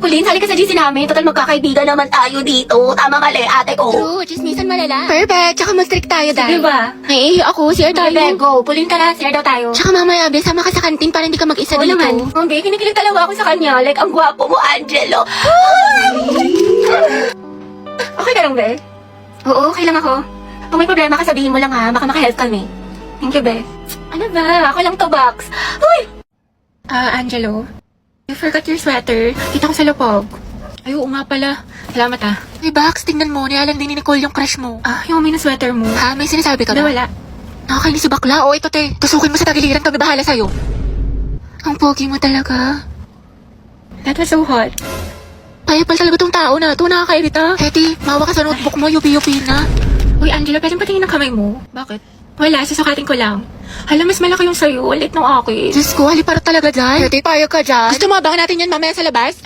Pauline, sali ka sa GC namin. Total magkakaibigan naman tayo dito. Tama mali, ate ko. True, chismisan malala. Perfect, tsaka mag-trick tayo, Day. Diba? Naiihi ako, share tayo. Bebe, go. Pauline ka na, share daw tayo. Tsaka mamaya, Be, sama ka sa kantin para hindi ka mag-isa Oo dito. naman. Be, kinikilig talaga ako sa kanya. Like, ang gwapo mo, Angelo. Okay ka lang, Be? Oo, okay lang ako. Kung may problema ka, sabihin mo lang ha. Baka makahelp kami. Thank you, Be. Ano ba? Ako lang to, Box. Uy! Angelo, you forgot your sweater. Kita ko sa lupog. Ay, oo nga pala. Salamat Hey, Bax, tingnan mo. Nialang din ni Nicole yung crush mo. Yung may na sweater mo. Ha? May sinasabi ka ba? Wala. Nakakainis si bakla. O, ito te. Tusukin mo sa tagiliran. Kami bahala sa'yo. Ang pogi mo talaga. That was so hot. Kaya pala talaga tong tao na ito. Nakakairita. Hetty, mawa ka sa notebook mo. Yupi-yupi na. Uy, Angelo, pwedeng patingin ng kamay mo? Bakit? Wala, susukatin ko lang. Hala, mas malaki yung sa'yo. Ulit nung akin. Diyos ko, haliparot talaga dyan. Hetty, payag ka dyan. Gusto mo abangan natin yan mamaya sa labas?